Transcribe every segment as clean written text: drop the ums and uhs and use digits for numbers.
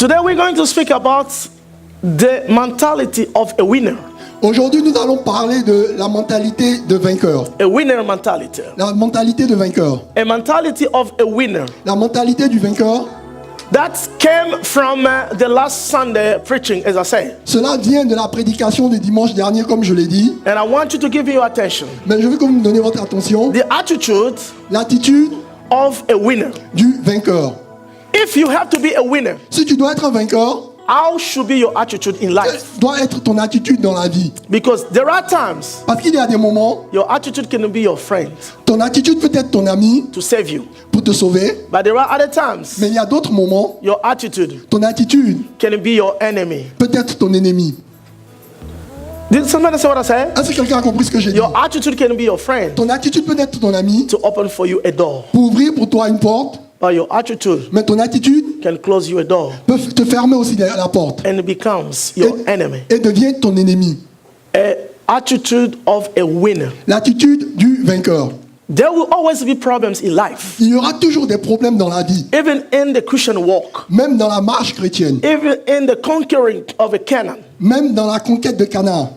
Today we're going to speak about the mentality of a winner. Aujourd'hui, nous allons parler de la mentalité de vainqueur. A winner mentality. La mentalité de vainqueur. A mentality of a winner. La mentalité du vainqueur. That came from the last Sunday preaching, as I said. Cela vient de la prédication du dimanche dernier, comme je l'ai dit. And I want you to give your attention. Mais je veux que vous me donniez votre attention. The attitude L'attitude of a winner. du vainqueur. If you have to be a winner, Si tu dois être un vainqueur, how should be your attitude in life? doit être ton attitude dans la vie. Because there are times Parce qu'il y a des moments, your attitude can be your friend ton attitude peut être ton ami to save you. pour te sauver. But there are other times Mais il y a d'autres moments, your attitude ton attitude can be your enemy. peut être ton ennemi. Did somebody say what I said? Est-ce que quelqu'un a compris ce que j'ai dit? Your attitude can be your friend Ton attitude peut être ton ami to open for you a door. pour ouvrir pour toi une porte, But your attitude mais ton attitude can close you a door peut te fermer aussi la porte and it becomes your enemy. et devient ton ennemi. A attitude of a winner. L'attitude du vainqueur. There will always be problems in life, Il y aura toujours des problèmes dans la vie, even in the Christian walk, même dans la marche chrétienne, even in the conquering of a Canaan. même dans la conquête de Canaan.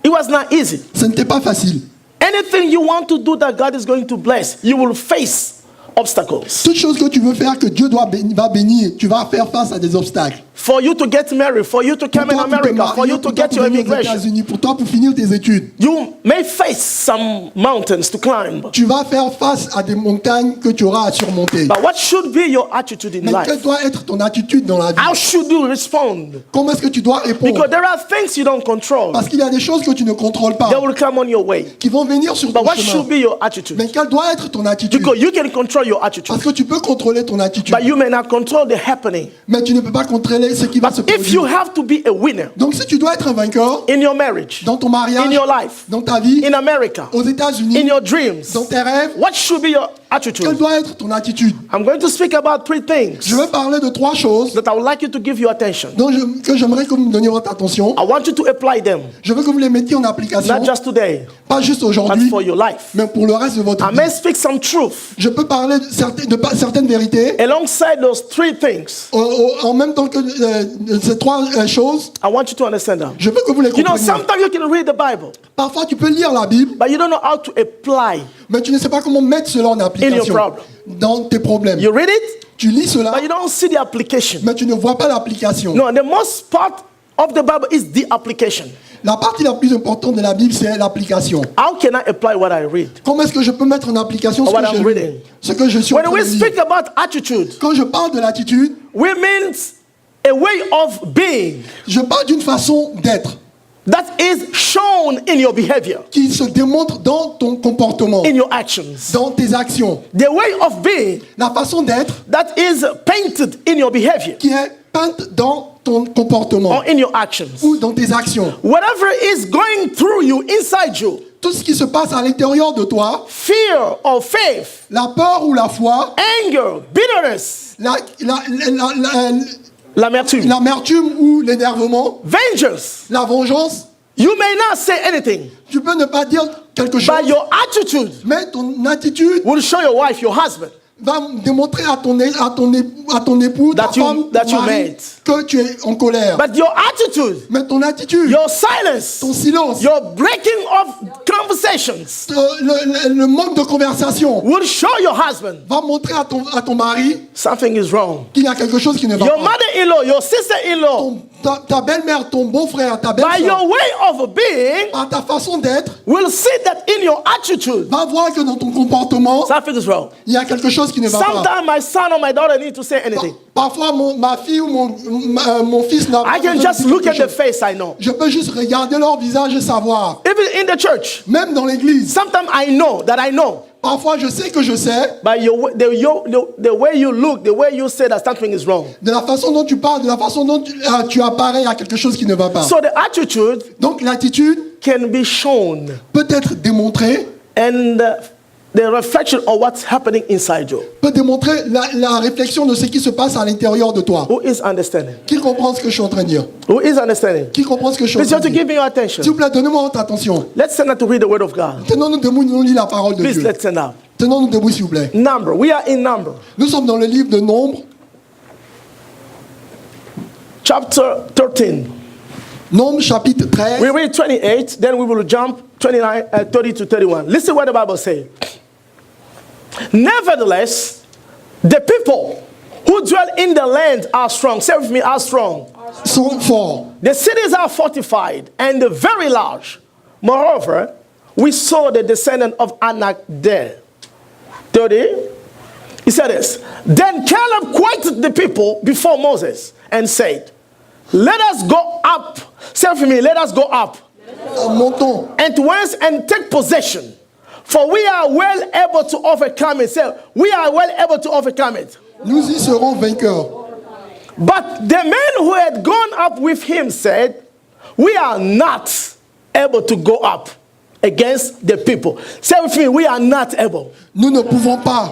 It was not easy. Ce n'était pas facile. Anything you want to do that God is going to bless, you will face obstacles. Toute chose que tu veux faire, que Dieu va bénir, tu vas faire face à des obstacles. For you to get married, for you to come in pour te America, marier, for you to pour toi get your pour venir aux immigration, États-Unis, pour toi pour finir tes études. you may face some mountains to climb. Tu vas faire face à des montagnes que tu auras à surmonter. But what should be your attitude in Mais quelle life? doit être ton attitude dans la vie? How should you respond? Comment est-ce que tu dois répondre? Because there are things you don't control. Parce qu'il y a des choses que tu ne contrôles pas, They will come on your way. qui vont venir sur But ton what chemin. should be your attitude? Mais quelle doit être ton attitude? Because you can control your attitude, Parce que tu peux contrôler ton attitude, but you may not control the happening. mais tu ne peux pas contrôler ce qui va se But if you produire. have to be a winner Donc si tu dois être un vainqueur in your marriage, dans ton mariage, in your life, dans ta vie, in America, aux États-Unis, in your dreams, dans tes rêves, what should be your quelle attitude? doit être ton attitude? I'm going to speak about three things Je vais parler de 3 choses that I would like you to give your attention. que j'aimerais que vous me donniez votre attention. I want you to apply them, Je veux que vous les mettiez en application, not just today, pas juste but aujourd'hui, for your life. mais pour le reste de votre I vie. may speak some truth Je peux parler de certaines vérités. alongside those three things. En même temps que ces 3 choses, I want you to understand them. je veux que vous les You know, compreniez. sometimes you can read the Bible, Parfois, tu peux lire la Bible, but you don't know how to apply. mais tu ne sais pas comment mettre cela en application problem. dans tes problèmes. You read it, Tu lis cela, but you don't see the application. mais tu ne vois pas l'application. No, the most part of the Bible is the application. La partie la plus importante de la Bible, c'est l'application. How can I apply what I read? Comment est-ce que je peux mettre en application ce What que I'm j'ai reading. lu, ce que je suis en When train we de lire? speak about attitude, Quand je parle de l'attitude, we mean a way of being je parle d'une façon d'être that is shown in your behavior, qui se démontre dans ton comportement, in your actions. dans tes actions. The way of being La façon d'être that is painted in your behavior qui est peinte dans ton comportement or in your actions. ou dans tes actions. Whatever is going through you, inside you, Tout ce qui se passe à l'intérieur de toi, fear or faith, la peur ou la foi, anger, bitterness, l'amertume, l'amertume ou l'énervement, vengeance, la vengeance, you may not say anything, tu peux ne pas dire quelque chose, but your attitude mais ton attitude will show your wife, your husband, va démontrer à ton époux, ta That you- femme, that ton you mari, made. que tu es en colère. but your attitude, Mais ton attitude, your silence, ton silence, your breaking of conversations le manque de conversation will show your husband va montrer à ton mari something is wrong. qu'il y a quelque chose qui ne va Your pas. mother-in-law, your sister-in-law, Ta belle-mère, ton beau-frère, ta by belle-sœur, your way of being, à ta façon d'être, will see that in your attitude, va voir que dans ton comportement, something is wrong. il y a quelque chose qui ne va pas. Sometimes my son or my daughter need to say anything. Parfois, ma fille ou mon fils n'a I pas can besoin de just dire look quelque at the chose. face, I know. Je peux juste regarder leur visage et savoir. Even in the church, Même dans l'église, sometimes I know that I know. parfois je sais que je sais, But the way you look, the way you say that something is wrong. de la façon dont tu parles, de la façon dont tu apparais, il y a quelque chose qui ne va pas. So the attitude Donc l'attitude can be shown peut être démontrée, and the reflection of what's happening inside you. peut démontrer la réflexion de ce qui se passe à l'intérieur de toi. Who is understanding? Qui comprend ce que je suis en train de dire? Who is understanding? Qui comprend ce que je suis en Please, you train have de to dire? give me your attention. S'il vous plaît, donnez-moi votre attention. Let's stand up to read the word of God. Tenons-nous debout, nous lisons la parole de Please, Dieu. let's stand up. Tenons-nous debout, s'il vous plaît. Number. We are in number. Nous sommes dans le livre de Nombre. chapter 13. Nombre chapitre 13. We read 28, then we will jump 30 to 31. Listen what the Bible says. Nevertheless, the people who dwell in the land are strong. Say with me, are strong. Sont forts. The cities are fortified and very large. Moreover, we saw the descendant of Anak there. 30. He said this. Then Caleb quieted the people before Moses and said, let us go up. Say with me, let us go up. Montons. And take possession. For we are well able to overcome it. Say, we are well able to overcome it. Nous y serons vainqueurs. But the men who had gone up with him said, we are not able to go up against the people. Say with me, we are not able. Nous ne pouvons pas.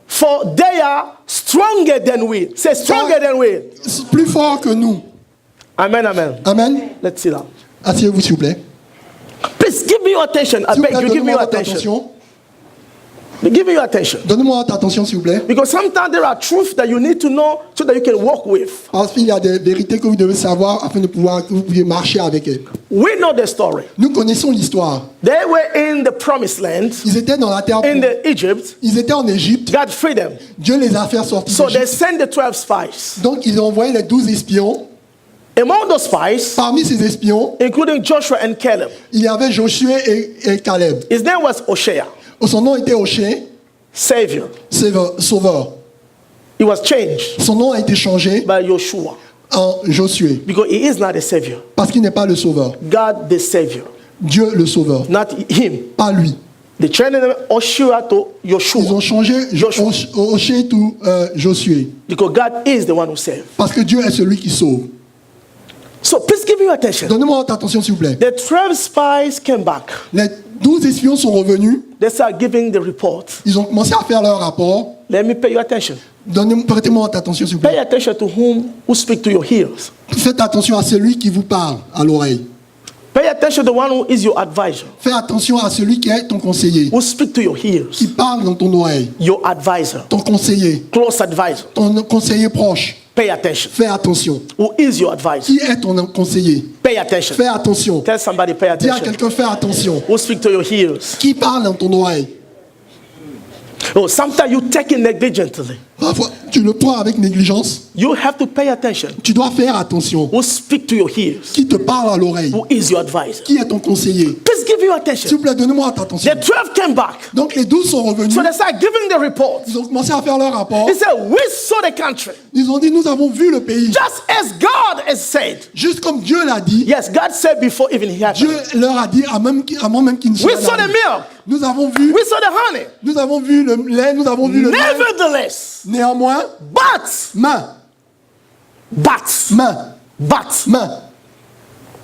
For they are stronger than we. Say, stronger than we. C'est plus fort que nous. Amen, amen. Amen. Let's sit down. Asseyez-vous s'il vous plaît. Please give me your attention. I S'il vous beg plaît, you, give me donnez-moi your votre attention. attention. Give me your attention. Donnez-moi votre attention s'il vous plaît. Because sometimes there are truths that you need to know so that you can walk with. Parce qu'il y a des vérités que vous devez savoir afin de pouvoir que vous puissiez marcher avec elles. We know the story. Nous connaissons l'histoire. They were in the promised land, Ils étaient dans la terre. in the Egypt. Ils étaient en Égypte. God freed them. Dieu les a fait sortir So they d'Égypte. sent the 12 spies. Donc ils ont envoyé les 12 espions. Among those spies, Parmi ces espions, including Joshua and Caleb, il y avait Josué et Caleb. his name was Hoshea, Son nom était Hoshé, Savior. sauveur. He was changed Son nom a été changé by Joshua en Josué. because he is not a savior. Parce qu'il n'est pas le sauveur. God the savior, Dieu le sauveur. not him. Pas lui. They changed the name Hoshea to Ils ont Joshua changé Joshua. Hoshé tout Josué. because God is the one who saves. Parce que Dieu est celui qui sauve. So please give me your attention. Donnez-moi votre attention s'il vous plaît. The 12 spies came back. Les 12 espions sont revenus. They started giving the report. Ils ont commencé à faire leur rapport. Let me pay your attention. Prêtez-moi votre attention s'il vous Pay plaît. attention to who speak to your ears. Faites attention à celui qui vous parle à l'oreille. Pay attention to the one who is your advisor, Fais attention à celui qui est ton conseiller. who speak to your Qui ears. parle dans ton oreille. Your advisor, Ton conseiller. close advisor. Ton conseiller proche. Pay attention. Fais attention. Who is your advisor? Qui est ton conseiller? Pay attention. Fais attention. Tell somebody pay Dis à attention. quelqu'un, fais attention. Who speak to your ears? Qui parle dans ton oreille? Oh, sometimes you take it negligently. Parfois, tu le prends avec négligence. You have to pay attention. Tu dois faire attention. Who speak to your ears? Qui te parle à l'oreille? Who is your advisor? Qui est ton conseiller? Please give your S'il attention. vous plaît, donnez-moi ta attention. The 12 came back. Donc les 12 sont revenus. So they started giving the report. Ils ont commencé à faire leur rapport. He said, we saw the country. Ils ont dit, nous avons vu le pays. Just as God has said. Juste comme Dieu l'a dit. Yes, God said before even he happened. Dieu leur a dit avant même qu'ils ne soient We saw là. the milk. Nous avons vu, We saw the honey. nous avons vu le lait, nous avons vu le lait. Nevertheless, Néanmoins, main.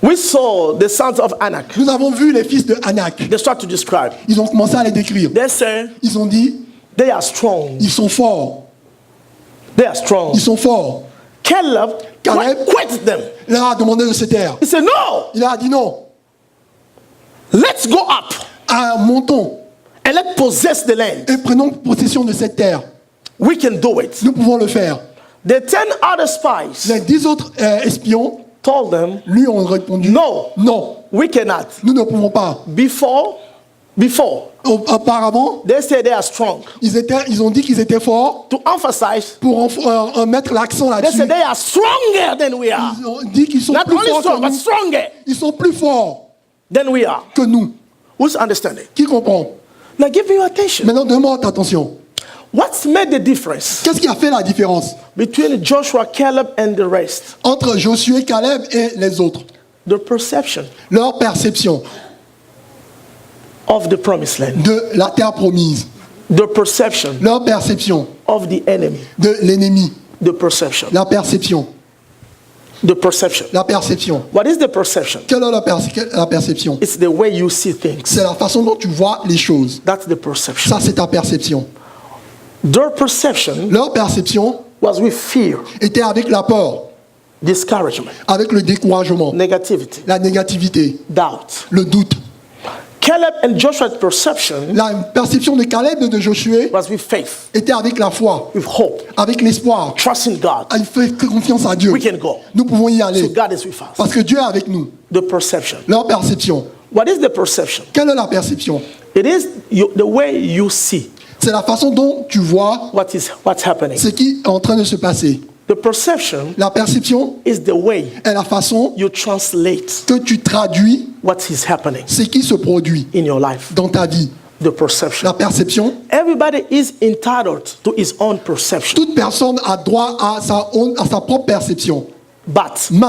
we saw the sons of Anak. Nous avons vu les fils de Anak. They start to describe. Ils ont commencé à les décrire. They say Ils ont dit, they are strong. ils sont forts. They are strong. Ils sont forts. Caleb Caleb. quit them. Il leur a demandé de se taire. He said, no, Il leur a dit non. let's go up Ah, montons and let's possess the land. et prenons possession de cette terre. We can do it. Nous pouvons le faire. The 10 other spies Les 10 autres espions told them, lui ont répondu no, non, we cannot. nous ne pouvons pas. Before, Auparavant, they say they are strong. ils ont dit qu'ils étaient forts To emphasize, pour en mettre l'accent they là-dessus. say they are stronger than we are. Ils ont dit qu'ils sont Not plus only forts strong, que but nous. stronger Ils sont plus forts than we are. que nous. Who's understanding? Qui comprend? Now give me your attention. Maintenant, demande attention. What's made the difference Qu'est-ce qui a fait la différence between Joshua, Caleb, and the rest? entre Josué, Caleb et les autres? The perception Leur perception of the promised land. de la terre promise. The perception Leur perception of the enemy. de l'ennemi. The perception. La perception. The perception. La perception. What is the perception? Quelle est la perception? It's the way you see things. C'est la façon dont tu vois les choses. That's the perception. Ça, c'est ta perception. Their perception Leur perception was with fear, était avec la peur, discouragement, avec le découragement, negativity, la négativité, doubt. le doute. Caleb and Joshua's perception La perception de Caleb et de Josué was with faith, était avec la foi, with hope, avec l'espoir. trusting God. Il fait confiance à Dieu. We can go. Nous pouvons y So aller God is with us. parce que Dieu est avec nous. The perception. Leur perception. What is the perception? Quelle est la perception? It is the way you see C'est la façon dont tu vois what's happening. ce qui est en train de se passer. The perception La perception is the way est la façon you translate que tu traduis what is happening ce qui se produit in your life. dans ta vie. The perception. La perception, Everybody is entitled to his own perception. toute personne a droit à sa propre perception. But Mais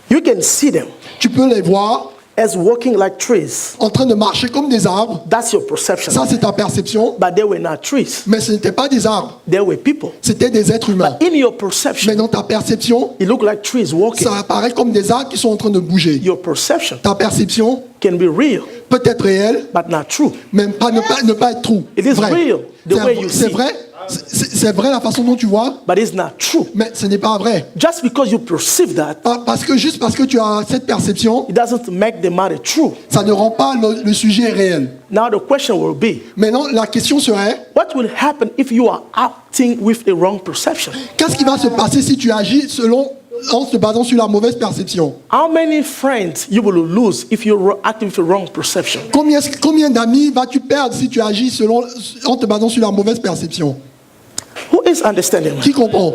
you can see them tu peux les voir as walking like trees. en train de marcher comme des arbres. That's your perception. Ça, c'est ta perception. But they were not trees. Mais ce n'étaient pas des arbres. They were people. C'était des êtres humains. In your Mais perception, dans ta perception, it look like trees walking. ça apparaît comme des arbres qui sont en train de bouger. Your perception Ta perception can be real, peut être réelle, but not true. mais ne pas être true. It is Vrai. real, the way you C'est see. vrai, c'est vrai la façon dont tu vois, But it's not true. mais ce n'est pas vrai. Just because you perceive that, Juste parce que tu as cette perception, it doesn't make the matter true. ça ne rend pas le sujet réel. Now the question will be, Maintenant, la question serait, what will happen if you are acting with a wrong perception? qu'est-ce qui va se passer si tu agis en se basant sur la mauvaise perception? How many friends you will lose if you're acting with a wrong perception? Combien d'amis vas-tu perdre si tu agis en te basant sur la mauvaise perception? Who is understanding me? Qui comprend?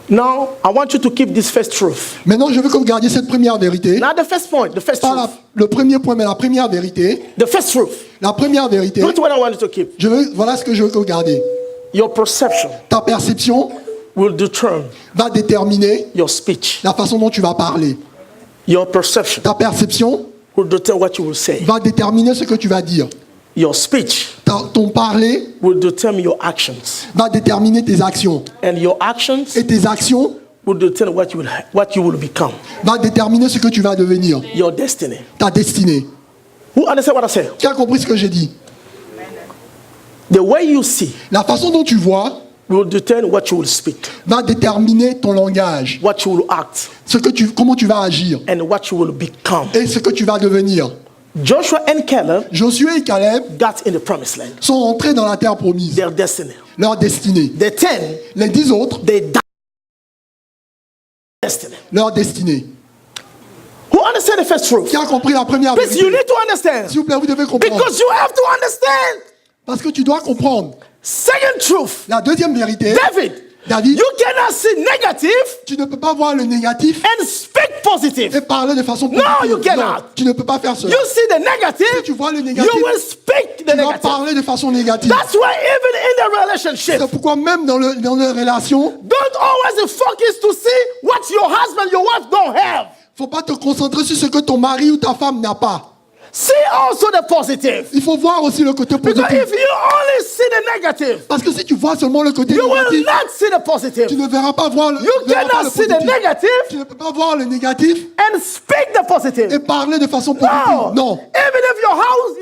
Now, I want you to keep this first truth. Maintenant, je veux que vous gardiez cette première vérité. Not the first point, the first Pas truth. le premier point, mais la première vérité. The first truth. La première vérité, Look what I want you to keep. voilà ce que je veux que vous gardiez. Your perception Ta perception will determine va déterminer your speech. la façon dont tu vas parler. Your perception Ta perception will determine what you will say. va déterminer ce que tu vas dire. Your speech Ton parler will determine your actions. va déterminer tes actions. And your actions Et tes actions will determine what you will become. va déterminer ce que tu vas devenir. Your destiny. Ta destinée. Who understand what I say? Qui a compris ce que j'ai dit? The way you see La façon dont tu vois will determine what you will speak, va déterminer ton langage. what you will act, Comment tu vas agir. and what you will become. Et ce que tu vas devenir. Joshua and Caleb Josué et Caleb got in the promised land. sont entrés dans la terre promise. Their destiny. Leur destinée. The 10, Les 10 autres, they died. Destiny. leur destinée. Who understand the first truth? Qui a compris la première Please, you vérité? need to understand. S'il vous plaît, vous devez comprendre. Because you have to understand. Parce que tu dois comprendre. Second truth. La deuxième vérité, David, you cannot see negative tu ne peux pas voir le négatif and speak positive. et parler de façon positive. No, you cannot. Non, tu ne peux pas faire cela. You see the negative, Si tu vois le négatif, you will speak the tu vas negative. parler de façon négative. That's why even in the relationship, C'est pourquoi même dans les relations, don't always focus to see what your husband, your wife don't have. faut pas te concentrer sur ce que ton mari ou ta femme n'a pas. See also the positive. Il faut voir aussi le côté Because positif. if you only see the negative, Parce que si tu vois seulement le côté you will négatif, not see the positive. tu ne verras pas voir le, You verras pas cannot le see the positif. negative Tu ne peux pas voir le négatif and speak the positive. et parler de façon positive. No. Non. Even if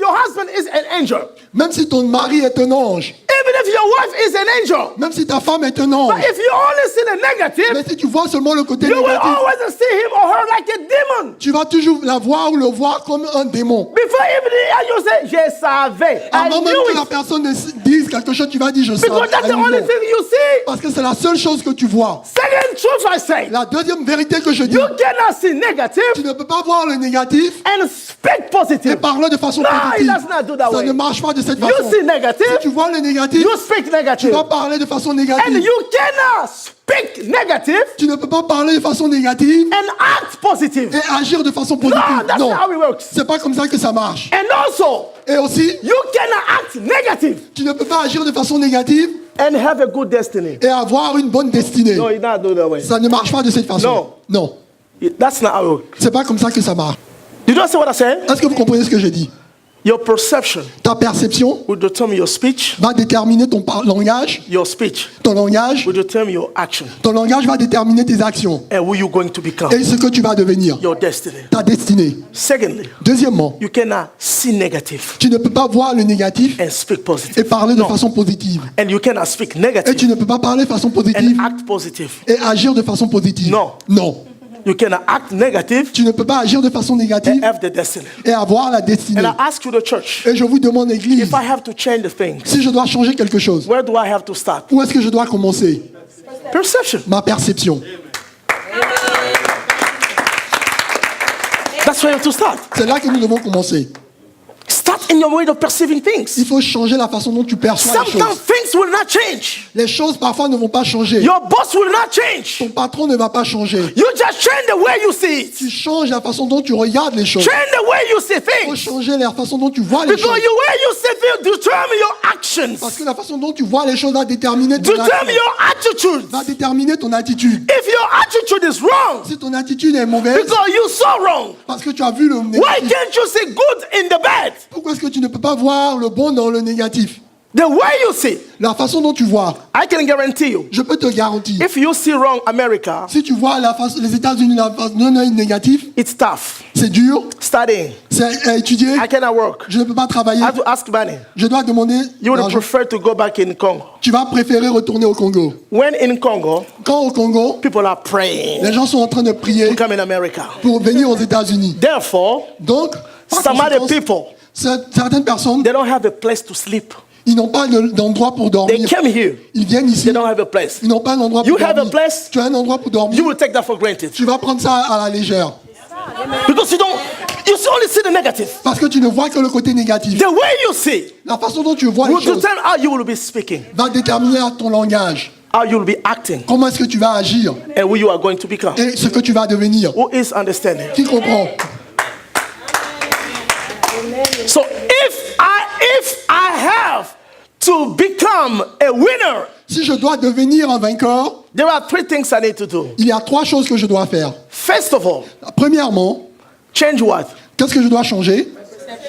your husband is an angel, Même si ton mari est un ange, even if your wife is an angel, même si ta femme est un ange, but if you only see the negative, mais si tu vois seulement le côté you will négatif, always see him or her like a demon. tu vas toujours la voir ou le voir comme un démon. Before even you say, je savais, I Avant même que knew la it. personne ne dise quelque chose, tu vas dire je sais. Because that's the only thing you see. Parce que c'est la seule chose que tu vois. Second truth I say, La deuxième vérité que je dis, you cannot see negative tu ne peux pas voir le négatif and speak et positive. parler de façon No, it positive. does not do that Ça way. ne marche pas de cette You façon. see negative, Si tu vois le négatif, you speak tu negative. vas parler de façon And négative. you cannot speak negative Tu ne peux pas parler de façon négative and act positive. et agir de façon No, positive. that's Non, not how it works. c'est pas comme ça que ça marche. And also, Et aussi, you cannot act negative tu ne peux pas agir de façon négative and have a good destiny. et avoir une bonne destinée. No, it not do that way. Ça ne marche pas de cette façon. Non. Non, That's not how it works. c'est pas comme ça que ça marche. Did you understand what I said? Est-ce que vous comprenez ce que j'ai dit? Your perception Ta perception will determine your speech. va déterminer ton langage. Your speech Ton langage, will determine your action. ton langage va déterminer tes actions And who you're going to become. et ce que tu vas devenir. Your destiny. Ta destinée. Secondly, Deuxièmement, you cannot see negative tu ne peux pas voir le négatif and speak et positive. parler de No. façon positive. And you cannot speak Et negative tu ne peux pas parler de façon positive and act positive. et agir de façon positive. Non. Non. You cannot act negative Tu ne peux pas agir de façon négative and have the destiny. et avoir la destinée. And I ask you, the church, Et je vous demande, Église, if I have to change the things, si je dois changer quelque chose, where do I have to start? où est-ce que je dois commencer? Perception. Ma perception. That's where you have to start. C'est là que nous devons commencer. Start in your way of perceiving things. Il faut changer la façon dont tu perçois les Sometimes choses. things will not change. Les choses parfois ne vont pas changer. Your boss will not change. Ton patron ne va pas changer. You just change the way you see it. Tu changes la façon dont tu regardes les choses. Change the way you see Il faut things. changer la façon dont tu vois les Because choses. the way you see things determine your Parce actions, que la façon dont tu vois les choses va déterminer ton determine action, your attitude. va déterminer ton attitude. If your attitude is wrong, Si ton attitude est mauvaise, because you saw wrong, parce que tu as vu le why négatif, can't you see good in the bad? pourquoi est-ce que tu ne peux pas voir le bon dans le négatif? The way you see. La façon dont tu vois, I can guarantee you, je peux te garantir. if you see wrong America, Si tu vois les États-Unis la façon négatif, it's tough. c'est dur, Studying. c'est étudier. I cannot work. Je ne peux pas travailler. I have to ask money. Je dois demander. You would l'argent. prefer to go back in Congo. Tu vas préférer retourner au Congo. When in Congo, Quand au Congo, people are praying les gens sont en train de prier to come in America. pour venir aux États-Unis. Therefore, Donc, par some other conséquence, people, certaines personnes, they don't have a place to sleep. ils n'ont pas d'endroit pour They dormir. came here. Ils viennent ici, They don't have a place. ils n'ont pas d'endroit You pour have a dormir. place? Tu as un endroit pour dormir. You will take that for granted. Tu vas prendre ça à la légère. Because you only see the negative. Parce que tu ne vois que le côté négatif. The way you see La façon dont tu vois les will choses determine how you will be speaking, va déterminer ton langage. how you will be acting, Comment est-ce que tu vas agir and who you are going to become. et ce que tu vas devenir. Who is understanding? Qui comprend? So if I have to become a winner, Si je dois devenir un vainqueur, there are three things I need to do. il y a 3 choses que je dois faire. First of all, Premièrement, change what? qu'est-ce que je dois changer?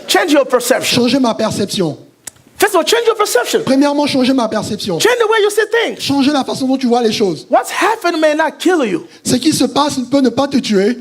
Change your perception. Changer ma perception. First of all, change your perception. Premièrement, changer ma perception. Change the way you see things. Changer la façon dont tu vois les choses. What's happened may not kill you, Ce qui se passe peut ne pas te tuer,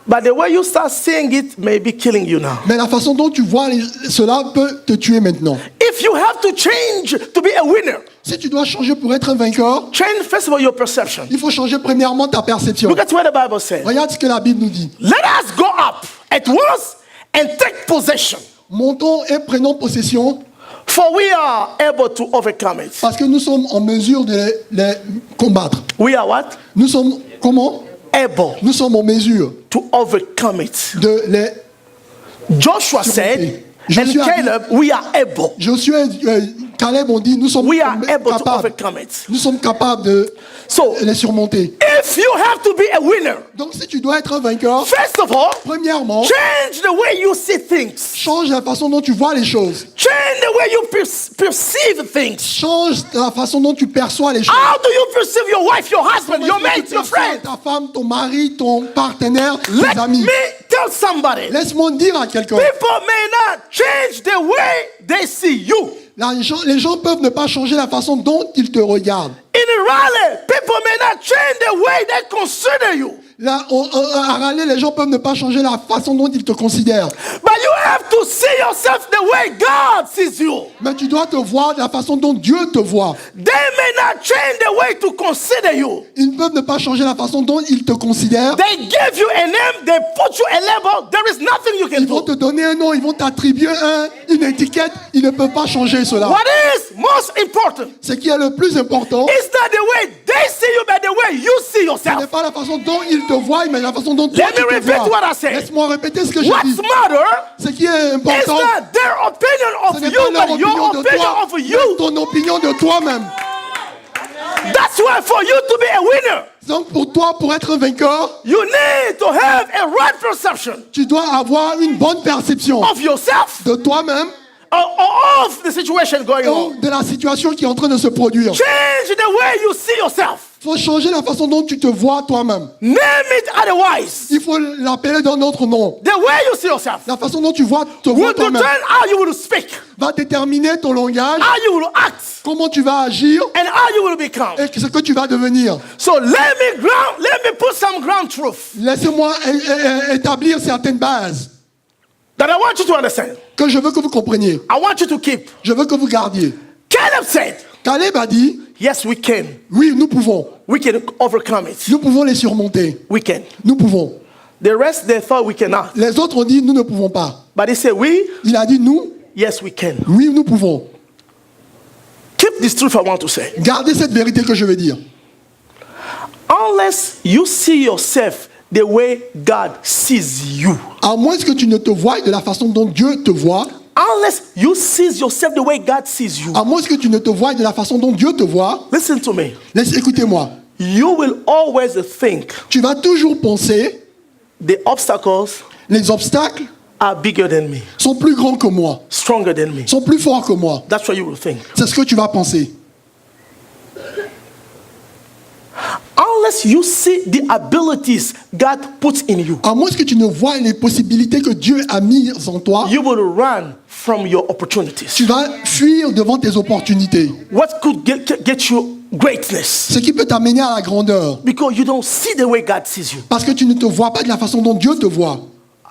but the way you start seeing it may be killing you now. mais la façon dont tu vois cela peut te tuer maintenant. If you have to change to be a winner, Si tu dois changer pour être un vainqueur, change first of all your perception. il faut changer premièrement ta perception. Look at what the Bible says. Regarde ce que la Bible nous dit. Let us go up at once and take possession, Montons et prenons possession for we are able to overcome it. parce que nous sommes en mesure de les combattre. We are what? Nous sommes comment? Able Nous sommes en mesure to overcome it. de les... Joshua said, and Joshua a dit- Caleb, we are able. Josué et Caleb ont dit, nous sommes We are able to capables. overcome it. Nous sommes capables de So, les surmonter. if you have to be a winner, Donc si tu dois être un vainqueur, first of all, premièrement, change the way you see things. change la façon dont tu vois les choses. Change the way you perceive things. Change la façon dont tu perçois les choses. How do you perceive your wife, your husband, your Comment est-ce que mate, tu your perçois friend? ta femme, ton mari, ton partenaire, Let tes amis. me tell somebody. Laisse-moi dire à quelqu'un. People may not change the way they see you. Là, les gens peuvent ne pas changer la façon dont ils te regardent. In Raleigh, people may not change the way they consider you. Là, à Raleigh, les gens peuvent ne pas changer la façon dont ils te considèrent. But you have to see yourself the way God sees you. Mais tu dois te voir de la façon dont Dieu te voit. They may not change the way to consider you. Ils ne peuvent ne pas changer la façon dont ils te considèrent. They give you a name, they put you a label. There is nothing you can Ils vont do. te donner un nom, ils vont t'attribuer une étiquette. Ils ne peuvent pas changer cela. What is most important Ce qui est le plus important, is not the way they see you, but the way you see ce n'est yourself. pas la façon dont ils te voient, mais la façon dont toi Let tu me te repeat vois. what I said. Laisse-moi répéter ce que j'ai What's dit. matter Ce qui est is important, not their opinion ce of n'est you, pas leur but opinion your de opinion toi, of mais you. ton opinion de toi-même. That's why for you to be a winner, Donc pour toi, pour être un vainqueur, you need to have a right perception tu dois avoir une bonne perception of yourself de toi-même or of the situation going ou on. de la situation qui est en train de se produire. Change the way you see yourself. Il faut changer la façon dont tu te vois toi-même. Name it otherwise. Il faut l'appeler d'un autre nom. The way you see yourself La façon dont tu vois, te will vois toi-même determine how you will speak, va déterminer ton langage, how you will act, comment tu vas agir and how you will become. et ce que tu vas devenir. So let me put some ground truth Laissez-moi établir certaines bases that I want you to understand. que je veux que vous compreniez. I want you to keep. Je veux que vous gardiez. Caleb said, Caleb a dit, Yes, we can. Oui, nous pouvons. We can overcome it. Nous pouvons les surmonter. We can. Nous pouvons. The rest, they thought we cannot. Les autres ont dit, nous ne pouvons pas. But he said, we, Il a dit, nous, yes, we can. oui, nous pouvons. Keep this truth I want to say. Gardez cette vérité que je veux dire. Unless you see yourself the way God sees you. À moins que tu ne te voies de la façon dont Dieu te voit, Unless you see yourself the way God sees you. à moins que tu ne te voies de la façon dont Dieu te voit, Listen to me. écoutez-moi, You will always think tu vas toujours penser, the obstacles les obstacles are bigger than me, sont plus grands que moi, stronger than me. sont plus forts que moi. That's what you will think. C'est ce que tu vas penser. Unless you see the abilities God puts in you, À moins que tu ne vois les possibilités que Dieu a mises en toi, you will run from your opportunities. tu vas fuir devant tes opportunités. What could get you greatness? Ce qui peut t'amener à la grandeur. Because you don't see the way God sees you. Parce que tu ne te vois pas de la façon dont Dieu te voit.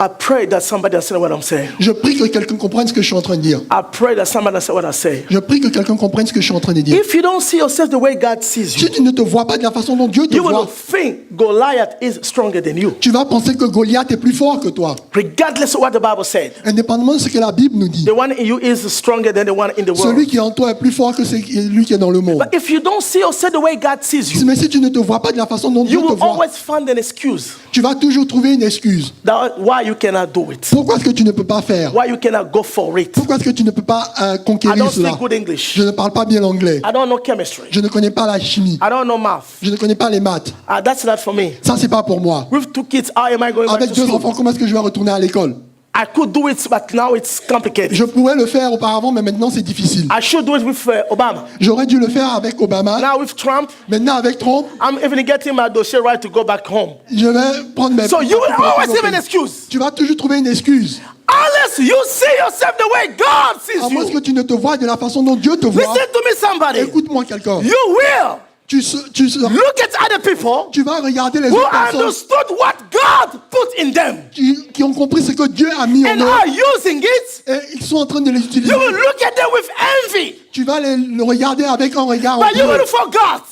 I pray that somebody understand what I'm saying. Je prie que quelqu'un comprenne ce que je suis en train de dire. I pray that somebody understand what I say. Je prie que quelqu'un comprenne ce que je suis en train de dire. If you don't see yourself the way God sees Si you, tu ne te vois pas de la façon dont Dieu te you will voit, think Goliath is stronger than you, tu vas penser que Goliath est plus fort que toi. regardless of what the Bible said. Indépendamment de ce que la Bible nous dit. The one in you is stronger than the one in the Celui world. qui est en toi est plus fort que celui qui est dans le monde. But if you don't see yourself the way God sees you, Mais si tu ne te vois pas de la façon dont Dieu you te will voit, always find an excuse tu vas toujours trouver une excuse. that why you cannot do it, Pourquoi est-ce que tu ne peux pas faire? why you cannot go for it. Pourquoi est-ce que tu ne peux pas I conquérir don't cela? speak good English. Je ne parle pas bien l'anglais. I don't know chemistry. Je ne connais pas la chimie. I don't know math. Je ne connais pas les maths. That's not for me. Ça, c'est pas pour moi. With 2 kids, how am I going back Avec to 2 school? enfants, comment est-ce que je vais retourner à l'école? I could do it, but now it's complicated. Je pourrais le faire auparavant, mais maintenant c'est difficile. I should do it with Obama. J'aurais dû le faire avec Obama. Now with Trump, Maintenant avec Trump, I'm even getting my dossier right to go back home. je vais prendre mes... So you will always have an excuse. Tu vas toujours trouver une excuse. Unless you see yourself the way God sees À moins que you. tu ne te vois de la façon dont Dieu te voit. Listen to me, somebody. Écoute-moi quelqu'un. You will look at other people Tu vas regarder les who autres personnes understood what God put in them qui ont compris ce que Dieu a mis en and eux. are using it. Et ils sont en train de les utiliser. You will look at them with envy, Tu vas le regarder avec un regard but you envieux. will forget.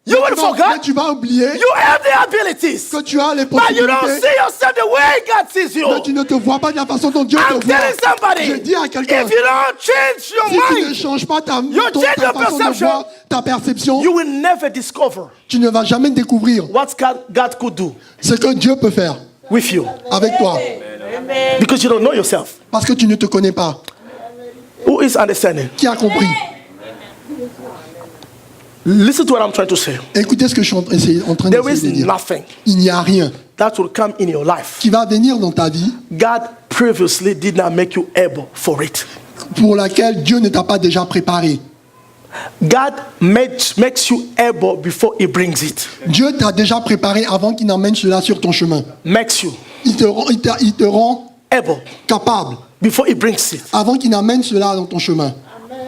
You will Mais forget. tu vas oublier You have the abilities, que tu as les but you don't possibilités. see yourself the way God sees you. Mais tu ne te vois pas de la façon dont Dieu I'm te voit. telling somebody, Je dis à quelqu'un, if you don't change your si tu ne mind, changes pas ta change your façon de perception. voir, ta perception, you will never discover tu ne vas jamais découvrir what God could do ce que Dieu peut faire with you avec toi. because you don't know yourself. Parce que tu ne te connais pas. Who is understanding? Qui a compris? Listen to what I'm trying to say. Écoutez ce que je suis en train There d'essayer de is dire. nothing Il n'y a rien that will come in your life. qui va venir dans ta vie God previously did not make you able for it. pour laquelle Dieu ne t'a pas déjà préparé. God makes you able before He brings it. Dieu t'a déjà préparé avant qu'il n'emmène cela sur ton chemin. Makes you Il te rend able capable before He brings it. avant qu'il n'emmène cela dans ton chemin.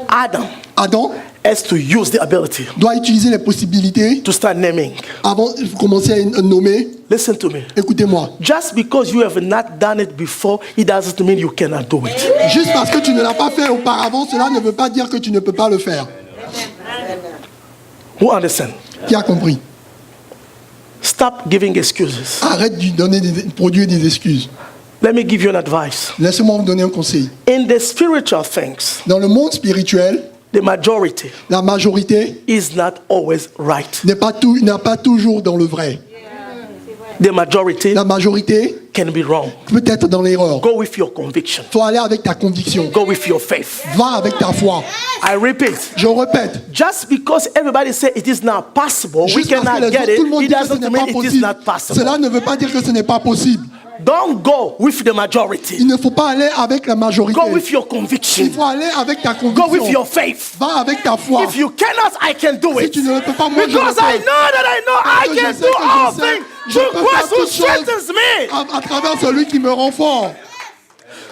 Adam Adam has to use the ability doit utiliser les possibilités to start naming. avant de commencer à nommer. Listen to me. Écoutez-moi. Just because you have not done it before, it doesn't mean you cannot do it. Juste parce que tu ne l'as pas fait auparavant, cela ne veut pas dire que tu ne peux pas le faire. Who understand? Qui a compris? Stop giving excuses. Arrête de produire des excuses. Let me give you an advice. Laissez-moi vous donner un conseil. In the spiritual things, Dans le monde spirituel, the majority la majorité is not always right. n'est pas toujours dans le vrai. The majority La majorité can be wrong. peut être dans l'erreur. Go with your conviction. Il faut aller avec ta conviction. Go with your faith. Va avec ta foi. I repeat, Je répète. just because everybody say it is not possible, we Juste parce que cannot les get autres, tout le monde it, dit it que ce n'est doesn't pas mean it is possible. not possible. Cela ne veut pas dire que ce n'est pas possible. Don't go with the majority. Il ne faut pas aller avec la majorité. Go with your Il conviction. faut aller avec ta Go with conviction. your faith. Va avec ta foi. If you cannot, I can do Si it. tu ne le peux pas, moi je le Because I fais. know that I know Parce I que je can sais do que je all sais, things je through peux faire Christ who toutes choses strengthens me. à travers celui qui me rend fort.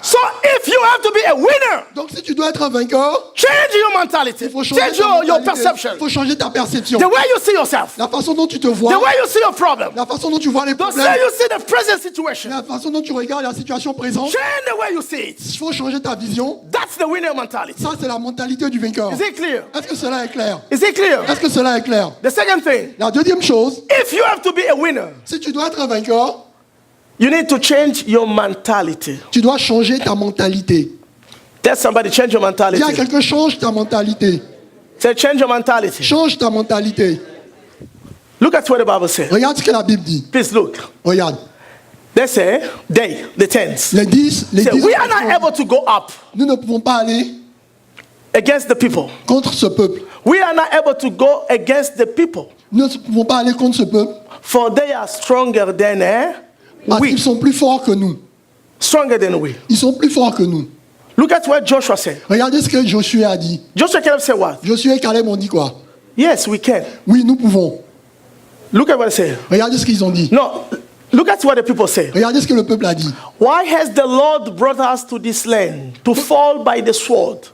So if you have to be a winner, Donc si tu dois être un vainqueur, change your mentality. il faut changer Change ta your mentalité. perception. Il faut changer ta perception. The way you see yourself. La façon dont tu te The vois, way you see your problem. la façon dont tu vois les Don't problèmes, say you see the present situation. la façon dont tu regardes la situation présente. Change the way you see it. Il faut changer ta vision. That's the winner mentality. Ça, c'est la mentalité du vainqueur. Is it clear? Est-ce que cela est clair? Is it clear? Est-ce que cela est clair? The second thing, La deuxième chose, if you have to be a winner, si tu dois être un vainqueur, you need to change your mentality. tu dois changer ta mentalité. Tell somebody, change your Dis à mentality. quelqu'un, change ta mentalité. Say, change your mentality. Change ta mentalité. Look at what the Bible says. Regarde ce que la Bible dit. Please look. Regarde. They say, they, the tens. Les 10, Say, we are not able to go up nous ne pouvons pas aller against the people. contre ce peuple. We are not able to go against the people, Nous ne pouvons pas aller contre ce peuple for they are stronger than parce we. qu'ils sont plus forts que nous. Stronger than we. Ils sont plus forts que nous. Look at what Joshua said. Regardez ce que Josué a dit. Joshua Caleb said what? Josué et Caleb ont dit quoi? Yes, we can. Oui, nous pouvons. Look at what they say. Regardez ce qu'ils ont dit. No, look at what the people say. Regardez ce que le peuple a dit. Why has the Lord brought us to this land to fall by the sword,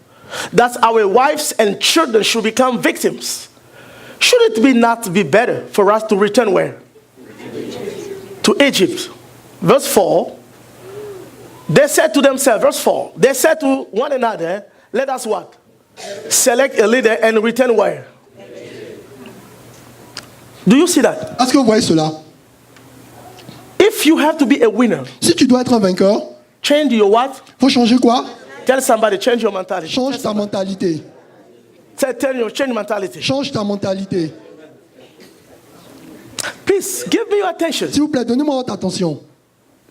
that our wives and children should become victims? Should it not be better for us to return where? To Egypt. Verse 4. They said to themselves, verse 4, they said to one another, let us what? Select a leader and return where? Do you see that? Est-ce que vous voyez cela? If you have to be a winner, Si tu dois être un vainqueur, change your what? faut changer quoi? Tell somebody, change your mentality. Change ta mentalité. Tell you, change mentality. Change ta mentalité. Please, give me your attention. S'il vous plaît, donnez-moi votre attention.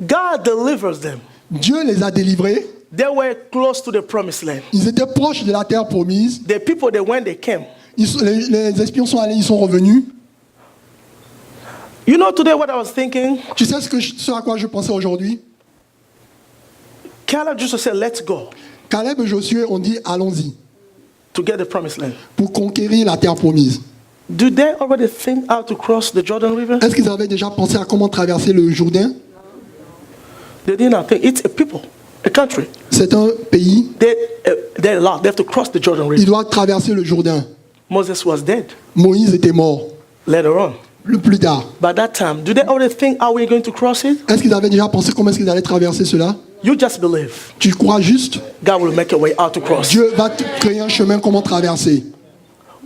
God delivers them. Dieu les a délivrés. They were close to the promised land. Ils étaient proches de la terre promise. The people, when they came. Les espions sont allés, ils sont revenus. You know today what I was thinking? Tu sais ce à quoi je pensais aujourd'hui? Caleb just said, let's go Caleb et Josué ont dit allons-y to get the promised land. pour conquérir la terre promise. Do they already think how to cross the Jordan River? Est-ce qu'ils avaient déjà pensé à comment traverser le Jourdain? They did not think. It's a people, a country. C'est un pays, They're lost. They have to cross the Jordan ils River. doivent traverser le Jourdain. Moses was dead Moïse était mort, later on. le plus tard. By that time, do they already think how we're going to cross it? Est-ce qu'ils avaient déjà pensé comment est-ce qu'ils allaient traverser cela? You just believe. Tu crois juste? God will make a way out to cross. Dieu va te créer un chemin comment traverser.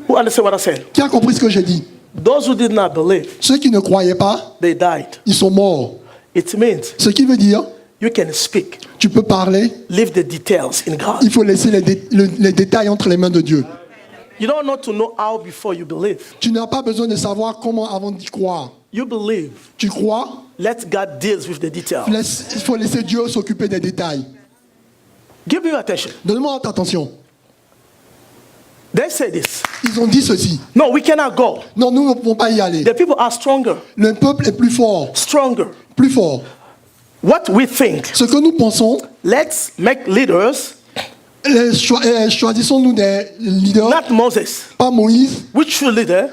Who understand what I said? Qui a compris ce que j'ai dit? Those who did not believe, Ceux qui ne croyaient pas, they died. ils sont morts. It means Ce qui veut dire, you can speak. tu peux parler, Leave the details in God. il faut laisser les détails entre les mains de Dieu. You don't know to know how before you believe. Tu n'as pas besoin de savoir comment avant d'y croire. You believe. Tu crois, Let God deal with the details. il faut laisser Dieu s'occuper des détails. Give me your attention. Donne-moi votre attention. They say this. Ils ont dit ceci. No, we cannot go. Non, nous ne pouvons pas y aller. The people are stronger. Le peuple est plus fort. Stronger. Plus fort. What we think. Ce que nous pensons, Let's make leaders, choisissons-nous des leaders, not Moses. pas Moïse. Which true leader?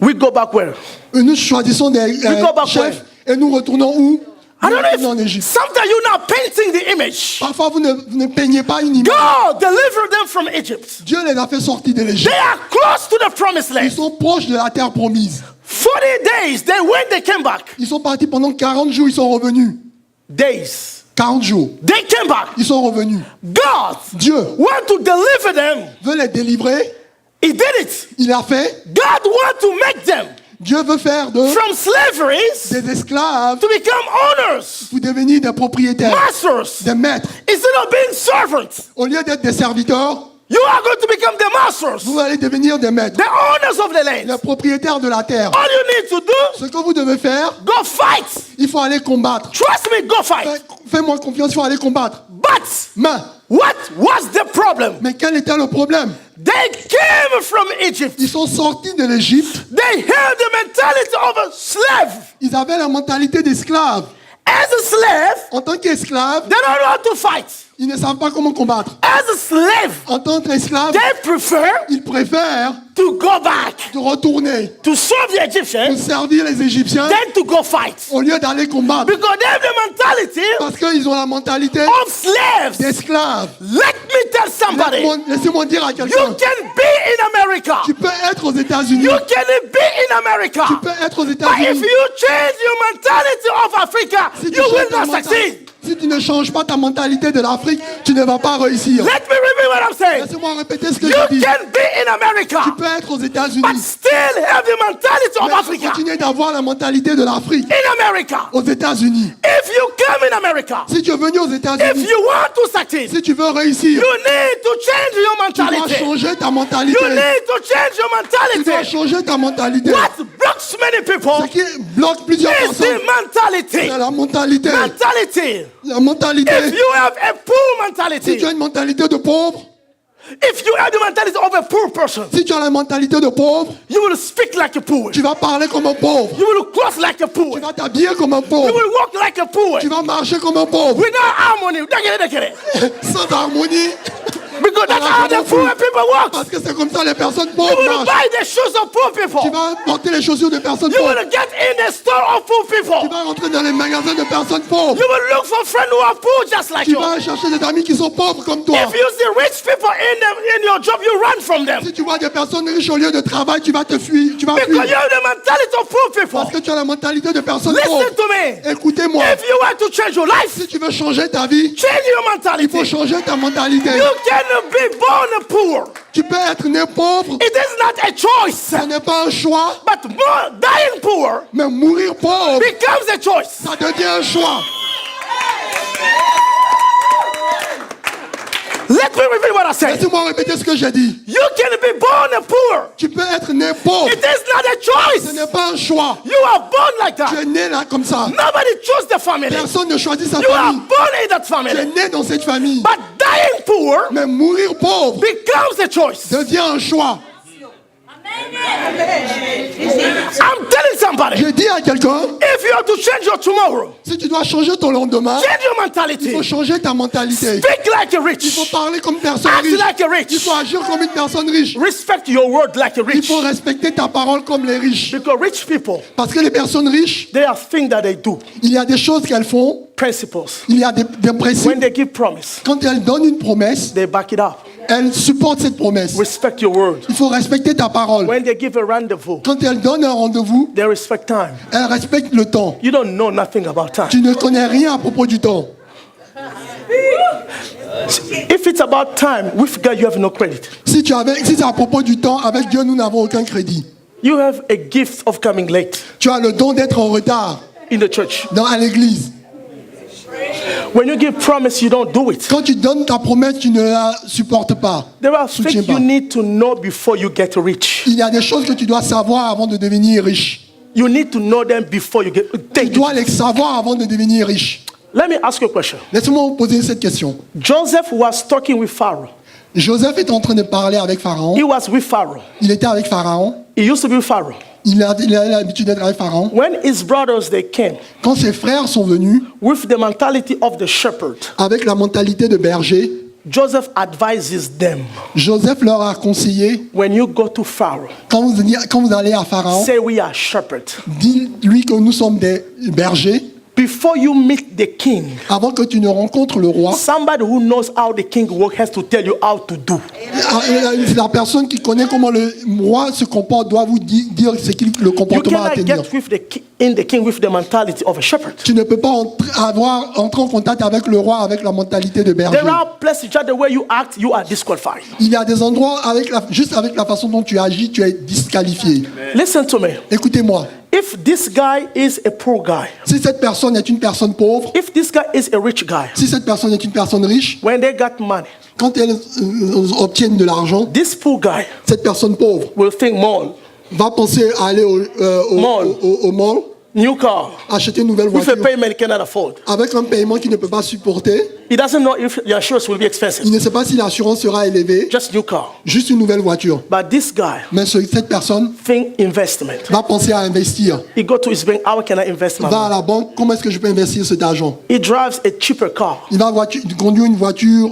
We go back where? Nous choisissons des go back chefs et nous retournons où? I don't Nous retournons en know if Égypte. sometimes you're not painting the image. Parfois, vous ne peignez pas une image. God delivered them from Egypt. Dieu les a fait sortir de l'Égypte. They are close to the promised Ils land. sont proches de la terre promise. 40 days, they came back. Ils sont partis pendant 40 jours, ils sont revenus. Days. 40 jours, They came back. ils sont revenus. God Dieu want to deliver them. veut les délivrer. He did it. Il a fait. God want to make them Dieu veut faire from slavery des esclaves to become owners, pour devenir des propriétaires, masters, des maîtres. instead of being servants. Au lieu d'être des serviteurs, You are going to become the masters, vous allez devenir des maîtres, the owners of the les land. propriétaires de la terre. All you need to do, Ce que vous devez faire, go fight. il faut aller combattre. Trust me, go fight. Fais-moi confiance, il faut aller combattre. But Mais, what was the problem? mais quel était le problème? They came from Egypt. Ils sont sortis de l'Égypte, They had the mentality of a slave. ils avaient la mentalité d'esclaves. As a slave, En tant qu'esclaves, they don't know how to fight. Ils ne savent pas comment combattre. As a slave, En tant qu'esclave, they prefer ils préfèrent to go back de retourner to serve the pour Egyptians servir les Égyptiens than to go fight. au lieu d'aller combattre. Because they have the mentality Parce qu'ils ont la mentalité of slaves. d'esclaves. Let me tell somebody, Laissez-moi dire à you quelqu'un, can be in America. tu peux être aux États-Unis. You can be in America. Tu peux être aux But if États-Unis. you change your mentality of Africa, Si tu you changes will ta not menta- succeed. Si tu ne changes pas ta mentalité de l'Afrique, tu ne vas pas réussir. Let me repeat what I'm saying. Laissez-moi répéter ce que You je dis. can be in America, Tu peux être aux États-Unis, but still have the mentality of mais Africa. continuer d'avoir la mentalité de l'Afrique. In America, Aux États-Unis. if you come in America, Si tu es venu aux if États-Unis, you want to succeed, si tu veux réussir, you need to change your tu dois mentality. changer ta You mentalité. need to change your Tu dois mentality. changer ta mentalité. What blocks many people Ce qui bloque plusieurs is personnes, the mentality. c'est la mentalité. Mentality. La mentalité. If you have a poor Si tu mentality, as une mentalité de pauvre, if you have the mentality of a poor person, si tu as la mentalité de pauvre, you will speak like a poor. tu vas parler comme un pauvre. You will clothe like a poor. Tu vas t'habiller comme un You pauvre. will walk like a poor. Tu vas marcher comme un pauvre. Without harmony. Sans harmonie. Because that's how the poor people walk. Parce que c'est comme ça les personnes You pauvres will marchent. buy the shoes of poor people. Tu vas porter les chaussures de personnes You pauvres. will get in the store of poor Tu people. vas rentrer dans les magasins de personnes pauvres. You will look for friends who are poor just like Tu you. vas chercher des amis qui sont pauvres comme toi. If you see rich people in your job, you run from them. Si tu vois des personnes riches au lieu de travail, tu vas te fuir. Tu vas Because you fuir. have the mentality of poor people. Parce que tu as la mentalité de personnes Listen pauvres. to me. Écoutez-moi. If you want to change your life, Si tu veux changer ta vie, change your il faut mentality. changer ta mentalité. You can be born poor. Tu peux être né pauvre, It is not a choice. ce n'est pas un choix, But dying poor mais mourir pauvre, becomes a choice. ça devient un choix. Let me repeat what I said. Laissez-moi répéter ce que j'ai dit. You can be born poor. Tu peux être né pauvre, It is not a ce choice. n'est pas un choix. You are born like Tu that. es né là comme ça. Nobody chose the family. Personne ne choisit sa You are famille. born in that Tu es family. né dans cette famille. But dying poor Mais mourir pauvre becomes a choice. devient un choix. I'm telling somebody, Je dis à quelqu'un, if you have to change your tomorrow, si tu dois changer ton lendemain, change your il mentality. faut changer ta mentalité. Speak like a Il faut rich. parler comme une personne Act riche. like a Il rich. faut agir comme une personne riche. Respect your word like a Il rich. faut respecter ta parole comme les riches. Because rich people, Parce que les personnes riches, there are things that they do, il y a des choses qu'elles font, principles. il y a des principes. When they give promise, Quand elles donnent une promesse, they back it up. elles supportent cette promesse. Respect your word. Il faut respecter ta parole. When they give a rendezvous, Quand elles donnent un rendez-vous, they respect time. elles respectent le temps. You don't know nothing about time. Tu ne connais rien à propos du temps. If it's about time, with God you have no credit. Si c'est à propos du temps, avec Dieu, nous n'avons aucun crédit. You have a gift of coming late Tu as le don d'être en retard in the church. à l'église. When you give promise, you don't do it. Quand tu donnes ta promesse, tu ne la supportes pas. There are Soutiens things pas. you need to know before you get rich. Il y a des choses que tu dois savoir avant de devenir riche. You need to know them before you get. Tu Thank you. dois les savoir avant de devenir riche. Let me ask you a question. Laisse-moi vous poser cette question. Joseph was talking with Pharaoh. Joseph est en train de parler avec Pharaon. He was with Pharaoh. Il était avec Pharaon. He used to be with Pharaoh. Il a l'habitude d'être avec Pharaon. When his brothers they came Quand ses frères sont venus with the mentality of the shepherd, avec la mentalité de berger, Joseph advises them. Joseph leur a conseillé, When you go to Pharaoh, quand vous allez à Pharaon, say we are shepherds. dis-lui que nous sommes des bergers. Before you meet the king, Avant que tu ne rencontres le roi, somebody who knows how the king works has to tell you how to do. la personne qui connaît comment le roi se comporte doit vous dire ce qu'il le You comportement à cannot tenir. get with in the king with the mentality of a shepherd. Tu ne peux pas entrer en contact avec le roi avec la mentalité de berger. There are places that the way you act, you are disqualified. Il y a des endroits juste avec la façon dont tu agis, tu es disqualifié. Listen to me. Écoutez-moi. If this guy is a poor guy, Si cette personne est une personne pauvre, if this guy is a rich guy, si cette personne est une personne riche, when they got money, quand elles obtiennent de l'argent, this poor guy cette personne pauvre will think mall. va penser à aller au Mall. mall. new car acheter une nouvelle with a voiture payment he cannot afford. avec un paiement qu'il ne peut pas supporter. He doesn't know if the insurance will be Il expensive. ne sait pas si l'assurance sera élevée. Just new car. Juste une nouvelle voiture. But this guy Mais cette personne think investment. va penser à investir. He go to his bank. How can I invest my Va à money? la banque, comment est-ce que je peux investir cet argent? He drives a cheaper car. Il va conduire une voiture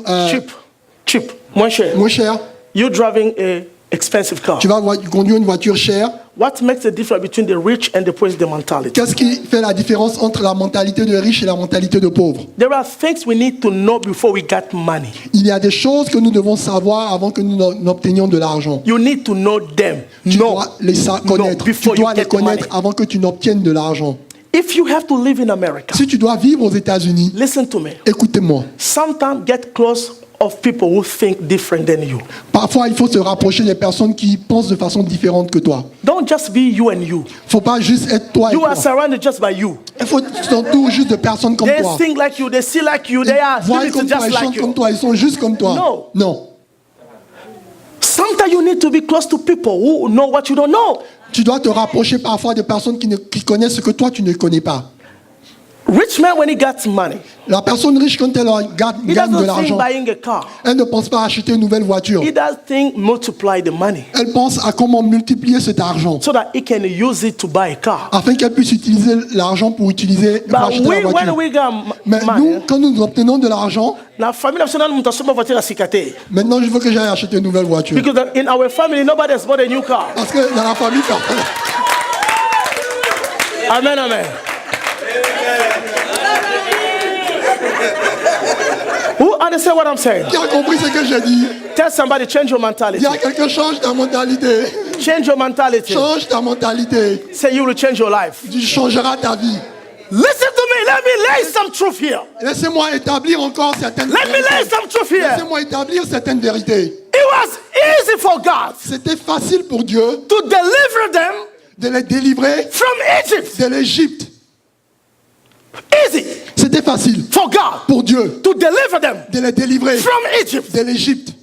Cheap. Moins cher. moins chère. You driving a expensive car. Tu vas conduire une voiture chère. What makes the difference between the rich and the poor is the mentality. Qu'est-ce qui fait la différence entre la mentalité de riche et la mentalité de pauvre? There are things we need to know before we get money. Il y a des choses que nous devons savoir avant que nous n'obtenions de l'argent. You need to know them. Tu No. dois les connaître. Tu before dois you les get connaître money. avant que tu n'obtiennes de l'argent. If you have to live in America, Si tu dois vivre aux États-Unis, listen to me. écoutez-moi. Sometimes get close of people who think different than you. Parfois, il faut se rapprocher des personnes qui pensent de façon différente que toi. Don't just be you and you. Faut pas juste être toi et You toi. are surrounded just by you. Il faut t'entourer juste de personnes comme They toi. sing like you, they see like you, they are Voient spiritual comme toi, just ils like chantent comme you. toi, ils sont juste comme toi. No. Non. Sometimes you need to be close to people who know what you don't know. Tu dois te rapprocher parfois de personnes qui connaissent ce que toi tu ne connais pas. Rich man, when he gets money, La personne riche, quand elle he gagne de doesn't think l'argent, buying a car. elle ne pense pas à acheter une nouvelle voiture. He does think multiply the money Elle pense à comment multiplier cet argent so that he can use it to buy a car. afin qu'elle puisse utiliser l'argent pour But acheter la when voiture. we got Mais money, nous, quand nous obtenons de l'argent, la famille nationale nous t'assume voiture à cicater. maintenant je veux que j'aille acheter une nouvelle voiture. Because in our family, nobody has bought a new car. Parce que dans la famille, Amen, amen. Who understand what I'm saying? qui a compris ce que j'ai dit? Tell somebody, change your mentality. Il y a quelqu'un, change ta mentalité. Change your mentality. Change ta mentalité. Say you will change your life. Tu changeras ta vie. Listen to me. Let me lay some truth here. Laissez-moi établir encore certaines Let me lay vérités. some truth here. Laissez-moi établir certaines vérités. It was easy for God C'était facile pour Dieu to deliver them de les délivrer from Egypt. de l'Égypte. Easy C'était facile for God pour Dieu to deliver them de les délivrer from Egypt. de l'Égypte.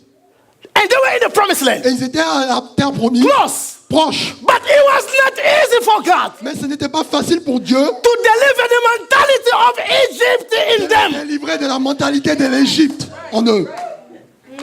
And they were in the promised land. Et ils étaient à la terre promise, Close. proche. But it was not easy for God Mais ce n'était pas facile pour Dieu to deliver the mentality of Egypt in de them. les délivrer de la mentalité de l'Égypte en eux.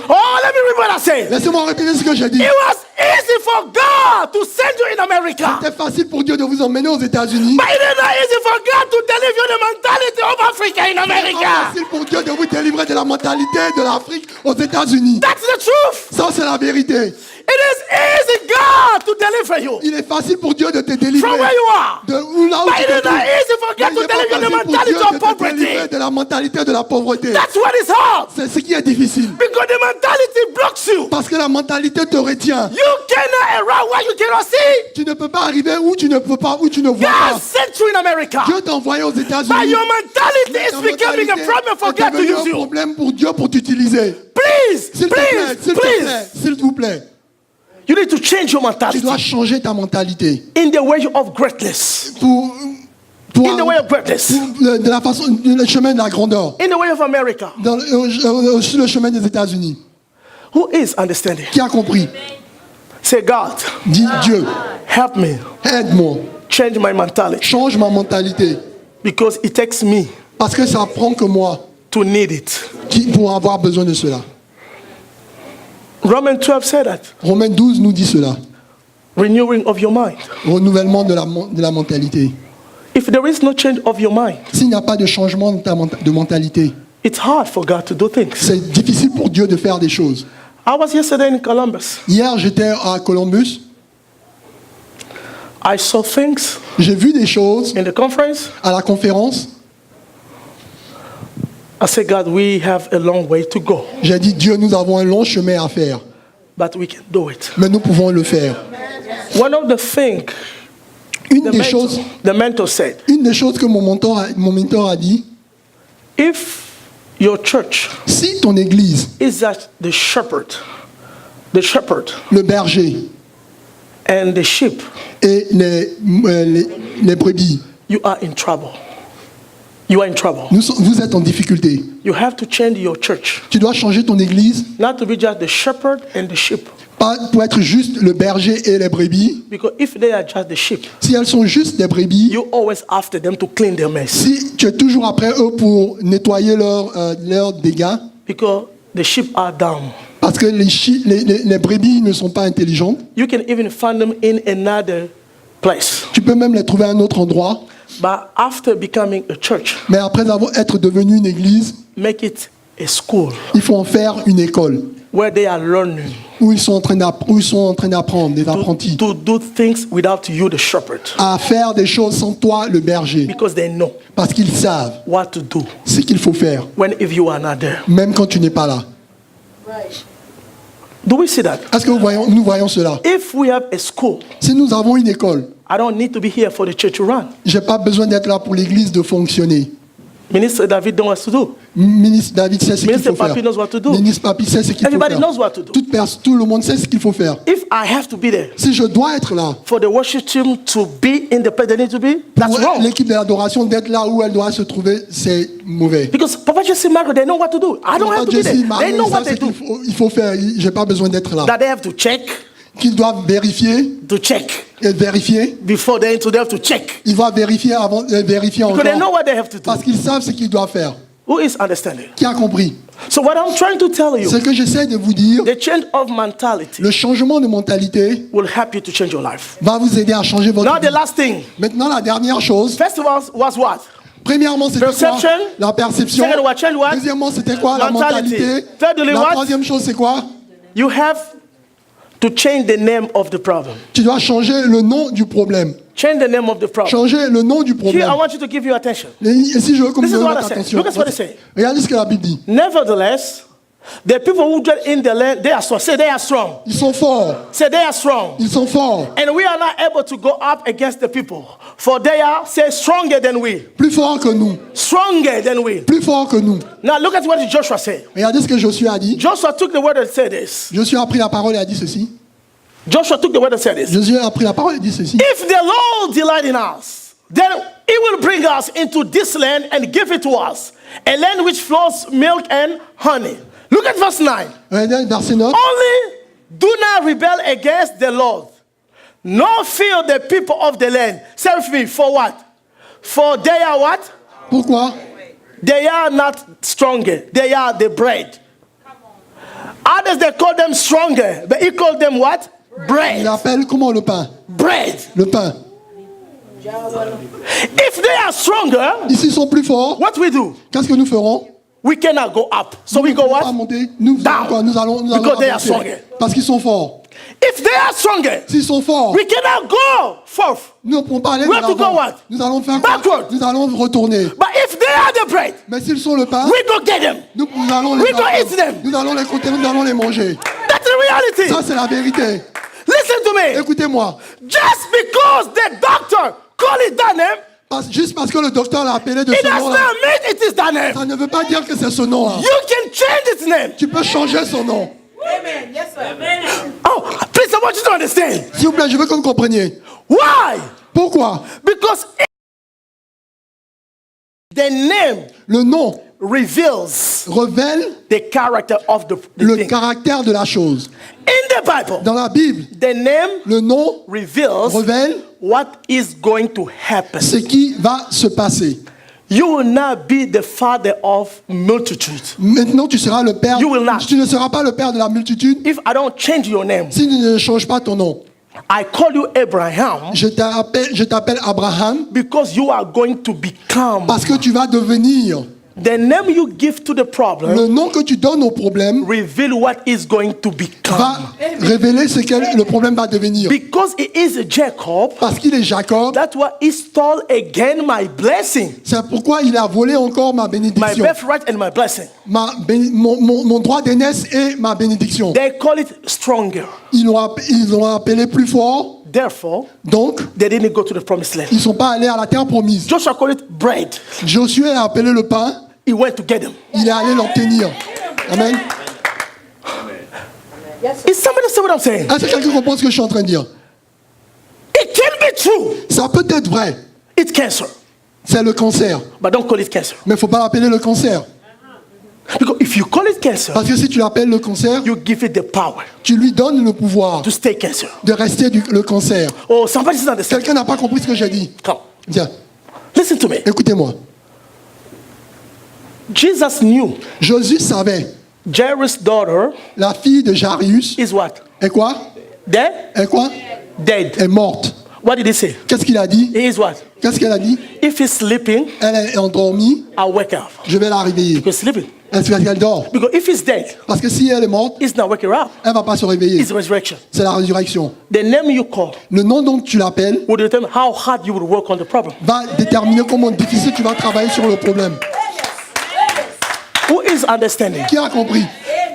Oh, let me read what I say. Laissez-moi répéter ce que j'ai dit. It was easy for God to send you in America. C'était facile pour Dieu de vous emmener aux États-Unis. But it is not easy for God to deliver the mentality of Africa in C'est America. facile pour Dieu de vous délivrer de la mentalité de l'Afrique aux États-Unis. That's the truth. Ça, c'est la vérité. It is easy, God, to deliver you Il est facile pour Dieu de te délivrer from where you are. de où là où But tu it te is trouves. not easy for Mais God il to n'est pas deliver the facile pour mentality Dieu of de te poverty. délivrer de la mentalité de la pauvreté. That's what is hard. C'est ce qui est difficile. Because the mentality blocks you. Parce que la mentalité te retient. You cannot arrive where you cannot see. Tu ne peux pas arriver où tu ne peux pas, où tu ne vois God pas. sent you in America. Dieu t'a envoyé aux But États-Unis. your mentality Mais is ta becoming a mentalité problem for est God to devenue use un you. problème pour Dieu pour t'utiliser. Please, S'il te plaît, please, s'il te please. plaît, s'il vous plaît. You need to change your Tu mentality dois changer ta mentalité in the way of greatness. pour In the way of greatness. de la façon, le chemin de la grandeur, In the way of America. sur le chemin des États-Unis. Who is understanding? Qui a compris? Say, God, Dis Dieu, help me aide-moi, change my mentality change ma mentalité, because it takes me parce que ça prend que moi to need it. pour avoir besoin de cela. Romans 12 said that. Romains 12 nous dit cela. Renewing of your mind. Renouvellement de la mentalité. If there is no change of your mind, S'il n'y a pas de changement de mentalité, it's hard for God to do things. c'est difficile pour Dieu de faire des choses. I was yesterday in Columbus. Hier, j'étais à Columbus. I saw things J'ai vu des choses in the conference. à la conférence. I said, God, we have a long way to go, J'ai dit, Dieu, nous avons un long chemin à faire, but we can do it. mais nous pouvons le faire. One of the things Une the mentor said, des choses que mon mentor a dit, if your church si ton église, is that the shepherd, le berger and the sheep, et les brebis, you are in trouble. you are in trouble. Vous êtes en difficulté. You have to change your church, Tu dois changer ton église, not to be just the shepherd and the sheep. pas pour être juste le berger et les brebis. Because if they are just the sheep, Si elles sont juste des brebis, you always after them to clean their mess. si tu es toujours après eux pour nettoyer leurs dégâts, Because the sheep are dumb. parce que les brebis ne sont pas intelligentes, You can even find them in another place. tu peux même les trouver à un autre endroit, But after becoming a church, mais après être devenu une église, make it a school il faut en faire une école where they are learning où ils sont en train d'apprendre, des apprentis, to do things without you, the shepherd. à faire des choses sans toi, le berger, Because they know parce qu'ils savent what to do ce qu'il faut faire, when if you are not there. même quand tu n'es pas là. Do we see that? Est-ce que nous voyons cela? If we have a school, Si nous avons une école, I don't need to be here for the church to run. je n'ai pas besoin d'être là pour l'église de fonctionner. Minister David knows what to do. Ministre David sait ce qu'il Minister faut faire. Papi knows what to do. Ministre Papi sait ce qu'il faut Everybody faire. knows what to do. Tout le monde sait ce qu'il faut faire. If I have to be there Si je dois être là, for the worship team to be in the place they need to be, that's pour wrong. l'équipe de l'adoration d'être là où elle doit se trouver, c'est mauvais. Because Papa Jesse Margaret, they know what to do. I don't have to be Jesse, there. They Marie, know ça, what c'est they do. il faut faire. J'ai pas besoin d'être là. That they have to check, Qu'ils doivent vérifier et vérifier. before they have to check. Ils doivent vérifier avant vérifier Because they know encore. what they have to do. Parce qu'ils savent ce qu'ils doivent faire. Who is understanding? Qui a compris? So what I'm trying to tell you, Ce que j'essaie de vous dire, the change of mentality le changement de mentalité will help you to change your life. va vous aider à changer votre Now the vie. last thing. Maintenant, la dernière chose. First of all was what? Premièrement, c'était quoi? Perception. La perception. Second, what? Change what? Deuxièmement, c'était quoi? La Mentality. mentalité. Thirdly, La what? troisième chose, c'est quoi? You have to change the name of the problem. Tu dois changer le nom du problème. Change the name of the problem. Changer le nom du Here, problème. I want you to give your attention. Et si je veux que This vous is donniez what I votre said. attention. Look at what it says. Regardez ce que la Bible dit. Nevertheless, the people who dwell in the land, they are strong. Say they are strong. Ils sont forts. Say they are strong. Ils sont forts. And we are not able to go up against the people. For they are, say, stronger than we. Plus forts que nous. Stronger than we. Plus forts que nous. Now look at what Joshua said. Regardez ce que Josué a dit. Joshua took the word and said this. Josué a pris la parole et a dit ceci. Joshua took the word and said this. Josué a pris la parole et a dit ceci. If the Lord delight in us, then he will bring us into this land and give it to us, a land which flows milk and honey. Look at verse 9. Regardez verset 9. Only do not rebel against the Lord, nor fear the people of the land. Say with me, for what? For they are what? Pourquoi? They are not stronger. They are the bread. Others, they call them stronger, but he called them what? Il Bread. appelle comment le pain? Bread. Le pain. If they are stronger, Ici, ils sont plus forts. what we do? Qu'est-ce que nous ferons? We cannot go up. So we go Nous ne pouvons pas what? monter. Nous faisons Down. quoi? Nous allons Because they are avancer. stronger. Parce qu'ils sont forts. If they are stronger, S'ils sont forts, we cannot go forth. nous ne pouvons pas aller We de have to go l'avant. what? Nous allons faire quoi? Backward. Nous allons retourner. But if they are the bread, Mais s'ils sont le pain, we go get them. nous allons les We don't eat them. Nous allons les compter, nous allons les manger. That's the reality. Ça, c'est la vérité. Listen to me. Écoutez-moi. Just because the doctor call it that name, Juste parce que le docteur l'a appelé de it ce does nom-là, not mean it is that name. ça ne veut pas dire que c'est ce nom-là. You can change its name. Tu peux changer son nom. Amen. Yes, sir. Amen. Oh, please, I want you to understand. S'il vous plaît, je veux que vous compreniez. Why? Pourquoi? Because the name Le nom reveals révèle the character of the le thing. caractère de la chose. In the Bible, Dans la Bible, the name le nom reveals révèle what is going to happen. ce qui va se passer. You will not be the father of multitude. Maintenant, tu seras le père. You will not. Tu ne seras pas le père de la multitude If I don't change your name, si tu ne changes pas ton nom. I call you Abraham Je t'appelle Abraham because you are going to become. parce que tu vas devenir. The name you give to the problem Le nom que tu donnes au problème reveal what is going to va become. révéler ce que le problème va devenir. Because it is Jacob, Parce qu'il est Jacob, that's why he stole again my blessing, c'est pourquoi il a volé encore ma my bénédiction. birthright and my blessing. Mon droit d'aînesse et ma bénédiction. They call it stronger. Ils l'ont appelé plus fort, Therefore, donc they didn't go to the promised land. ils ne sont pas allés à la terre promise. Joshua called it bread. Josué a appelé le pain, He went to get them. il est allé l'obtenir. Amen. Is somebody see what I'm saying? Est-ce que quelqu'un comprend ce que je suis en train de dire? It can be true. Ça peut être vrai, It can, sir. C'est le cancer. But don't call it cancer. Mais il ne faut pas l'appeler le cancer. Because if you call it cancer, Parce que si tu l'appelles le cancer, you give it the power tu lui donnes le pouvoir to stay cancer. de rester le cancer. Oh, somebody doesn't understand. Quelqu'un n'a pas compris ce que j'ai dit. Come, Viens, listen to me. écoutez-moi. Jesus knew Jésus savait, Jairus' daughter la fille de Jairus is what? est quoi? Dead? Est quoi? Dead. Est morte. What did he say? Qu'est-ce qu'il a dit? He is what? Qu'est-ce qu'elle a dit? If he's sleeping, Elle est endormie, I'll wake her up. je vais la réveiller. He's sleeping. Est-ce qu'elle dort? Because if he's dead, Parce que si elle est morte, he's not waking her up. elle ne va pas se réveiller. It's resurrection. C'est la résurrection. The name you call Le nom dont tu l'appelles will determine how hard you will work on the problem. va déterminer comment difficile tu vas travailler sur le problème. Who is understanding? Qui a compris?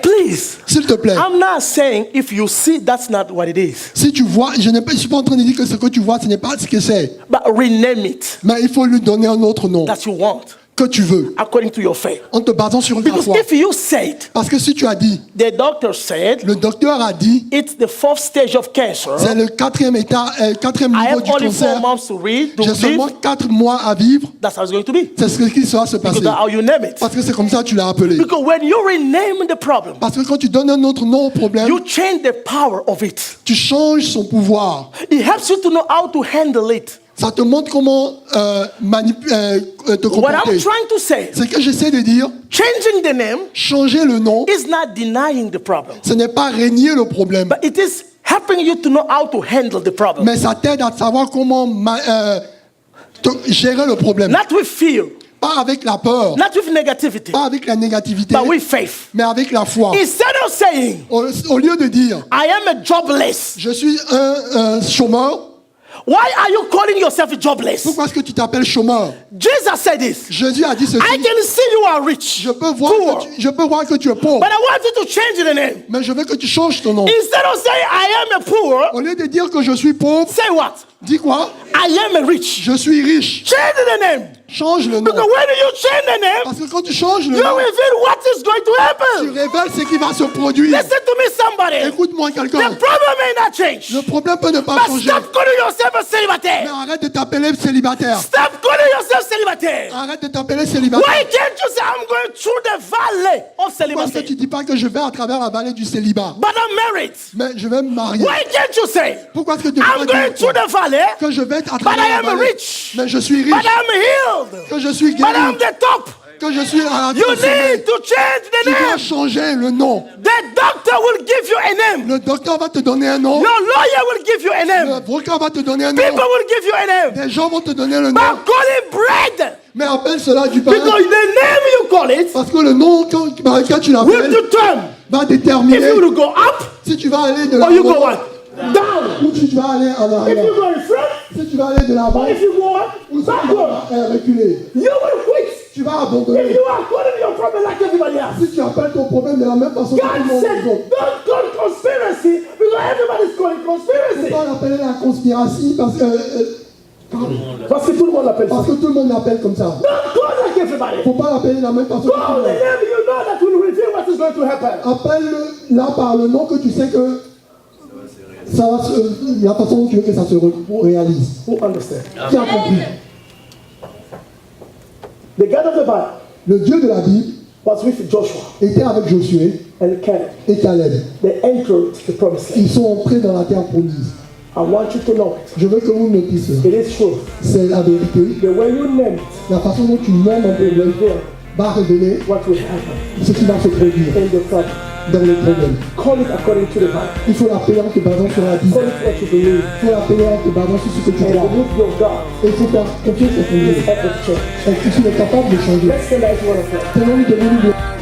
Please. S'il te plaît. I'm not saying if you see, that's not what it is. Si tu vois, je ne suis pas en train de dire que ce que tu vois, ce n'est pas ce que c'est. But rename it Mais il faut lui donner un autre nom that you want que tu veux, according to your faith. en te basant sur ta Because foi. if you said, Parce que si tu as dit, the doctor said, le docteur a dit, it's the fourth stage of cancer, c'est le quatrième I niveau have du only 4 cancer, months to read, to j'ai seulement live, 4 mois à vivre, that's how it's going to be. c'est ce qui va se Because passer. that's how you name it. Parce que c'est comme ça que tu l'as appelé. Because when you rename the problem, Parce que quand tu donnes un autre nom au problème, you change the power of it. tu changes son pouvoir. It helps you to know how to handle it. Ça te montre comment te What I'm comporter. trying to say, Ce que j'essaie de dire, changing the name changer le nom, is not denying the problem, ce n'est pas régner le problème, but it is helping you to know how to handle the problem. mais ça t'aide à savoir comment gérer le problème. Not with fear, Pas avec la peur, not with negativity, pas avec la négativité, but with faith. mais avec la foi. Instead of saying, Au lieu de dire, I am a jobless, je suis un chômeur, why are you calling yourself jobless? pourquoi est-ce que tu t'appelles chômeur? Jesus said this. Jésus a dit ceci, I can see you are rich, je peux voir poor, je peux voir que tu es pauvre, but I want you to change the name. mais je veux que tu changes ton nom. Instead of saying I am a poor, Au lieu de dire que je suis pauvre, say what? dis quoi? I am a rich. Je suis riche. Change the name. Change le nom. Because when you change the name, Parce que quand tu changes le you nom, reveal what is going to tu happen. révèles ce qui va se produire. Listen to me, somebody. Écoute-moi The quelqu'un. problem may not change, Le problème peut ne pas but changer. stop calling yourself a Mais célibataire. arrête de t'appeler célibataire. Stop calling yourself célibataire. Arrête de t'appeler célibataire. Why can't you say I'm going through the valley of Pourquoi est-ce que celibacy, tu dis pas que je vais à travers la vallée du célibat? but I'm married? Mais je vais me marier. Why can't you say Pourquoi est-ce que tu ne I'm peux pas going through dire the valley, que je vais à but travers I la am vallée? rich, Mais je suis but riche, I'm healed, que je suis but I'm guéri, the top? que je suis à la You sommet. need to change the Tu dois name. changer le nom. The doctor will give you a name. Le docteur va te donner un nom. Your lawyer will give you a Le name. avocat va te donner un People nom. will give you a name. Des gens vont te donner le nom. But call it bread. Mais appelle cela du pain. Because the name you call it Parce que le nom par lequel tu will l'appelles determine va if déterminer you will go up si tu vas aller de or you go l'avant what? Down. ou si tu vas aller en If arrière. you go in front Si tu vas aller de l'avant or if you go what? ou si tu Backward. vas reculer. You will quit. Tu vas If abandonner. you are calling your problem like everybody else. Si tu appelles ton problème de la même façon que tout le God monde said, les autres. don't call it conspiracy because everybody's calling conspiracy. Pourquoi l'appeler la conspiration? Parce que tout le monde l'appelle ça. Parce que tout le monde l'appelle comme ça. Don't call like everybody. Faut pas l'appeler de la même façon que tout Call le the monde. name you know that will reveal what is going to happen. Appelle-le là par le nom que tu sais que ça va la façon dont tu veux que ça se réalise. Who understand? Qui a compris? The God of the Bible Le Dieu de la Bible was with Joshua était avec Josué and Caleb. et Caleb. They entered the promised land. Ils sont entrés dans la terre promise. I want you to know it. Je veux que vous notiez ça. It is true. C'est la vérité. The way you name it La façon dont tu nommes un will problème reveal va révéler what will happen ce qui va se produire in the problem. dans le problème. Call it according to the Bible. Il faut l'appeler en te basant sur la Bible. Call it what you believe. Il faut l'appeler en te basant sur ce que tu And crois. believe your God Et il faut faire confiance à ton is Dieu. able to change. Est-ce que tu es capable de changer? Let's stand as one of them. Tenons-nous devant nous.